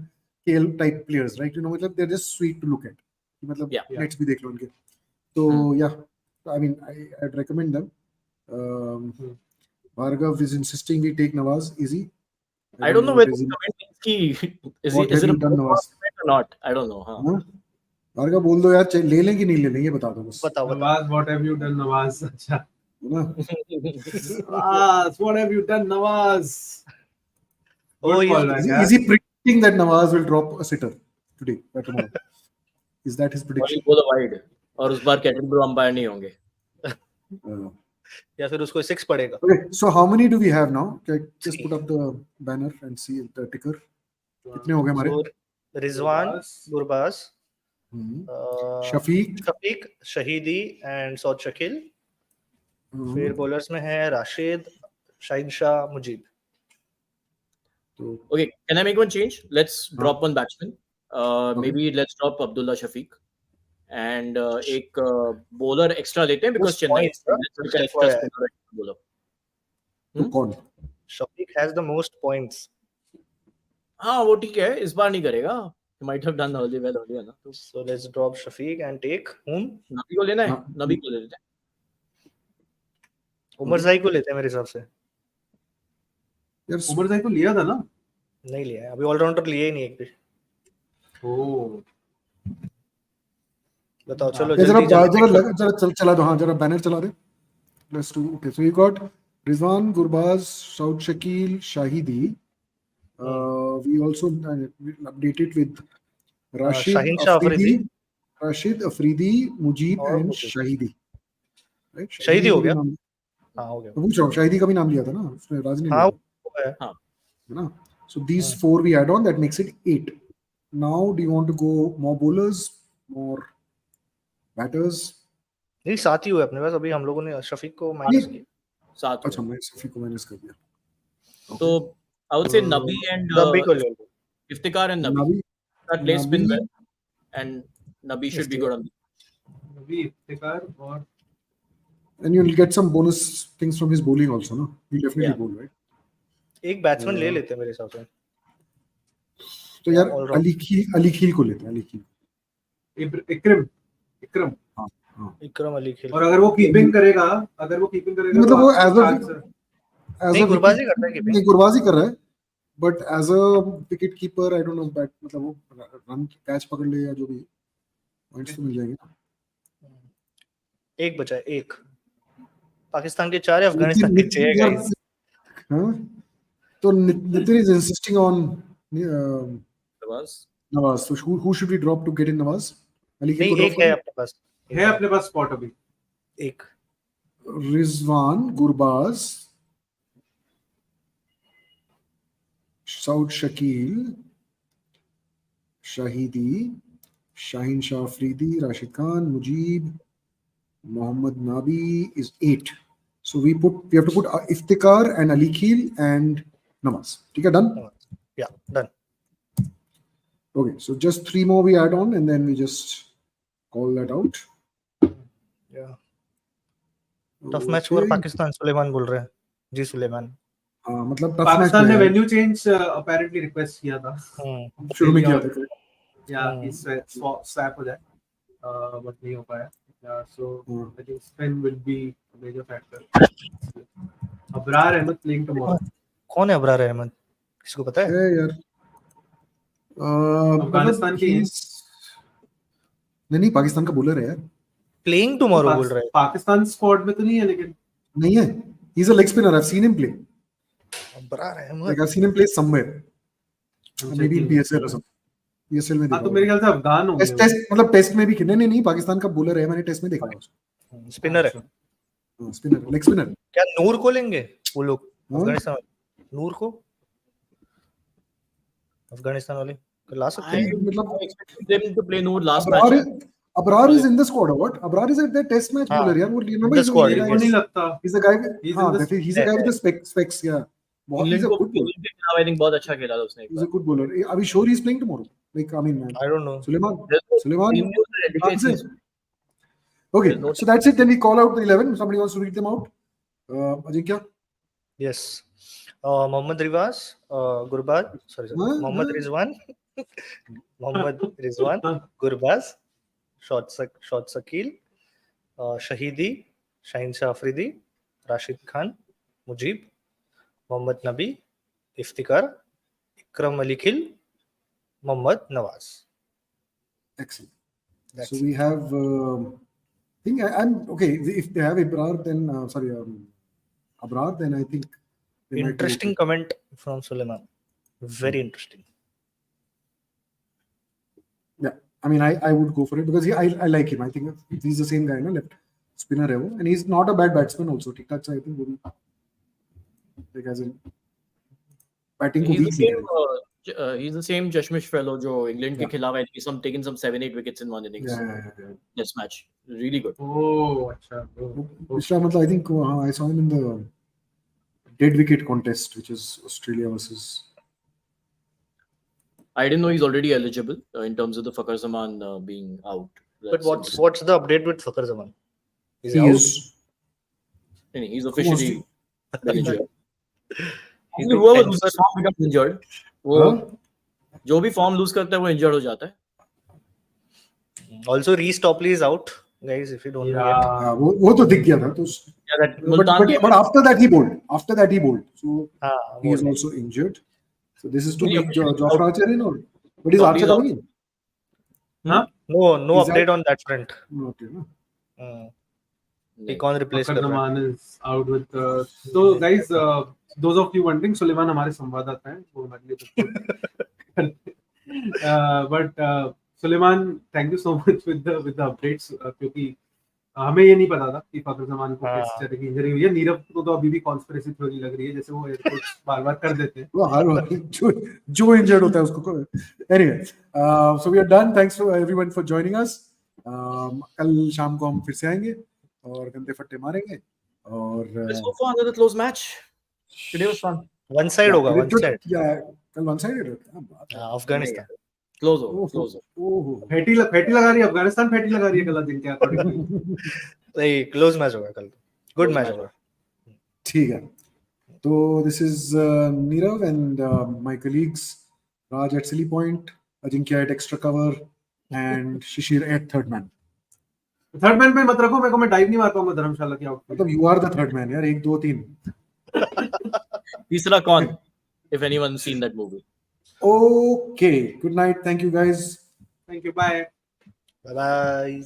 KL type players, right? You know, मतलब they're just sweet to look at. मतलब Yeah. next भी देख लो उनके. So yeah, I mean I'd recommend them. Bhargav is insisting we take Nawaz. Is he? I don't know whether the comment means कि is What it have you a done, Nawaz? or not. I don't know. हाँ. हाँ? भार्गव बोल दो यार, ले लें कि नहीं ले लें, ये बता दो बस. बताओ. Nawaz, what have you done, Nawaz? अच्छा. है ना? Nawaz, what have you done, Nawaz? Oh, Good he's- call, man. Is he predicting that Nawaz will drop a sitter today or tomorrow? Is that his और prediction? ये बोलो wide और उस बार category umpire नहीं होंगे. या फिर उसको 6 पड़ेगा. Okay, so how many do we have now? Okay, just put up the banner and see the ticker. कितने हो गए हमारे? So रिजवान, गुरबाज, शफीक, शफीक, शहीदी एंड सौद शकील. फिर बॉलर्स में है राशिद, शाहिन शाह, मुजीब. तो Okay, can I make one change? Let's drop one batsman. Maybe let's drop Abdullah Shafiq and एक bowler extra लेते हैं because Who's Chennai. points, huh? Let's look at extra FYI. spinner extra bowler. तो कौन? Shafiq has the most points. हाँ वो ठीक है, इस बार नहीं करेगा. He might have done early well earlier ना. तो So let's drop Shafiq and take whom? नबी को लेना है. हाँ. नबी को ले लेते हैं. उमर जाई को लेते हैं मेरे हिसाब से. यार उमर जाई को लिया था ना? नहीं लिया है अभी, ऑलराउंडर लिए ही नहीं एक भी. ओह. बताओ चलो जरा जल्दी. चला दो. हाँ, जरा बैनर चला दे. Let's do. Okay, so you got Rizwan, Gurbaz, Saud Shakil, Shahidi. We also updated with Rashid, Shaheen Shah Rashid Afridi, Mujib और and मुजीब. Shahidi. Right? शहीदी हो का भी गया? नाम- हाँ हो गया. मैं पूछ रहा हूँ, शाहिदी का भी नाम लिया था ना उसने, राज ने हाँ लिया वो है. था, है ना? So these four we add on, that makes it 8. Now do you want to go more bowlers, more batters? नहीं 7 ही हुए अपने पास. अभी हम लोगों ने शफीक को माइनस किया. सात. अच्छा, मैं सफी को माइनस कर दिया. तो I would say Nabi and नबी को ले लो. Iftikhar and Nabi. Nabi, That plays spin Nabi- well, and Nabi should be good on the. अभी इफ्तिकार और and you'll get some bonus things from his bowling also, no? He'll definitely Yeah. bowl, right? एक batsman ले लेते हैं मेरे हिसाब से. तो यार all round. अली खील को लेते हैं, अली खील. इकरम. इकरम अली खेल. और अगर वो कीपिंग करेगा, मतलब तो वो आपके नहीं, गुरबाजी करता है keeping. नहीं, गुरबाजी कर रहा है, but as a wicket keeper I don't know, but मतलब वो रन कैच पकड़ ले या जो भी, पॉइंट्स तो मिल जाएंगे ना. एक बचा है. एक पाकिस्तान के 4 है, अफगानिस्तान के 6 है गाइस. हाँ, तो Nitin is insisting on Nawaz. So who should we drop to get in Nawaz? Ali Khil नहीं को एक drop है करें? अपने पास. है अपने पास स्पॉट अभी. एक Rizwan, Gurbaz, Saud Shakil, Shahidi, Shaheen Shah Afridi, Rashid Khan, Mujib, Mohammad Nabi is 8. So we have to put Iftikhar and Ali Khil and Nawaz. Okay, done? या done. Okay, so just 3 more we add on and then we just call that out. या tough match for Pakistan. Suleman बोल रहे हैं. जी सुलेमान. हाँ, मतलब tough Pakistan match ने है. Venue change apparently request किया था. शुरू में किया था. या इस स्वैप हो जाए, बट नहीं हो पाया. So I think spin will be a major factor. Abrar Ahmed playing tomorrow. कौन है अबरार अहमद? किसको पता है? है यार, अफगानिस्तान की नहीं पाकिस्तान का बॉलर है यार, प्लेइंग टुमारो बोल रहा है। पाकिस्तान स्क्वाड में तो नहीं है लेकिन नहीं है, he is a leg spinner, I have seen him play, Abrar Ahmed. Like I have seen him play somewhere, maybe in PSL और समथिंग, पीएसएल में देखा हाँ तो मेरे ख्याल से अफगान होंगे टेस्ट टेस्ट मतलब टेस्ट में भी खेलने, नहीं पाकिस्तान का बॉलर है, मैंने टेस्ट में देखा उसको, स्पिनर है। Spinner, leg spinner. क्या नूर को लेंगे वो लोग हाँ? अफगानिस्तान वाले? नूर को अफगानिस्तान वाले ला सकते I हैं। मतलब expected them to play Noor last Abrar match. Abrar is in the squad, what? Abrar is at the test match bowler यार, वो रिमेंबर the squad, मेरे को नहीं लगता he's the guy, He's हाँ in the- he's the guy with the specs, yeah, बहुत, he's England a को good bowler, England के खिलाफ I think बहुत अच्छा खेला था उसने एक he's a bar. good bowler. Are we sure he's playing tomorrow? Like, I mean, I don't know. Suleiman, Team news that indicates he's- Okay, There's no- so that's it. Then we call out the 11. Somebody wants to read them out. Ajinkya? Yes. Mohammad Riwaz, Gurbaz, sorry, Huh? Mohammad Rizwan, Mohammad Rizwan, Gurbaz, Shot Sakil, Shahidi, Shaheen Shah Afridi, Rashid Khan, Mujib, Mohammad Nabi, Iftikhar, Ikram Ali Khil, Mohammad Nawaz. Excellent. That's So we have, I think I'm okay. If they have Abrar, then Abrar, then I think they might be interesting comment from Suleiman. Very interesting. Yeah, I mean, I would go for it because I like him. I think he's the same guy, no, left spinner है वो, and he's not a bad batsman also. ठीक ठाक सा, I think वो भी like as in batting को he's the weak same, नहीं he's the same Chashmish fellow जो इंग्लैंड के Yeah. खिलाफ I think some taken some 7-8 wickets in one innings. yeah. This match really good. ओह अच्छा पिछला मतलब I think I saw him in the dead wicket contest, which is Australia versus. I didn't know he's already eligible in terms of the Fakhar Zaman being out. But what's the update with Fakhar Zaman? Is he He out? is. He's officially been injured. He's Actually, been whoever tense. loses form becomes injured. वो जो भी form loose करता है वो injured हो जाता है. Also, Reece Topley is out, guys. If you don't know yet. हाँ, वो तो दिख गया था तो. Yeah, that Multan game. But after that he bowled. After that he bowled. So he is bowled. also injured. So this is to Yeah, make Jofra Archer in, or but is Topley's Archer out. coming in? हाँ No Is update that- on that front. Not yet, no? He can't replace Fakhar the front. Zaman is out with so guys those of you wondering Suleman हमारे संवाददाता हैं वो हमारे लिए but Suleman thank you so much with the updates क्योंकि हमें ये नहीं पता था कि फखर जमान को किस तरह की इंजरी हुई है. नीरव को तो अभी भी कॉन्स्पिरेसी थ्योरी लग रही है जैसे वो एयरपोर्ट बार-बार कर देते हैं. वो हर जो इंजर्ड होता है उसको. Anyway, so we are done. Thanks for everyone for joining us. कल शाम को हम फिर से आएंगे और गंदे फट्टे मारेंगे और Let's go for another close match. Today was fun. One side होगा, one side. कल वन साइडेड है. Afghanistan. Close over. Close over. ओहो फेटी लगा रही है अफगानिस्तान फेटी लगा रही है कल दिन के अकॉर्डिंग. नहीं, close match होगा कल. Good Close match match. होगा. ठीक है. तो this is Nirav and my colleagues Raj at Silly Point, Ajinkya at Extra Cover and Shishir at Third Man. Third man पे मत रखो मेरे को मैं डाइव नहीं मार पाऊंगा धर्मशाला की आउट. मतलब you are the third man यार. 1 2 3. तीसरा कौन? If anyone's seen that movie. Okay. Good night. Thank you guys. Thank you bye. Bye bye.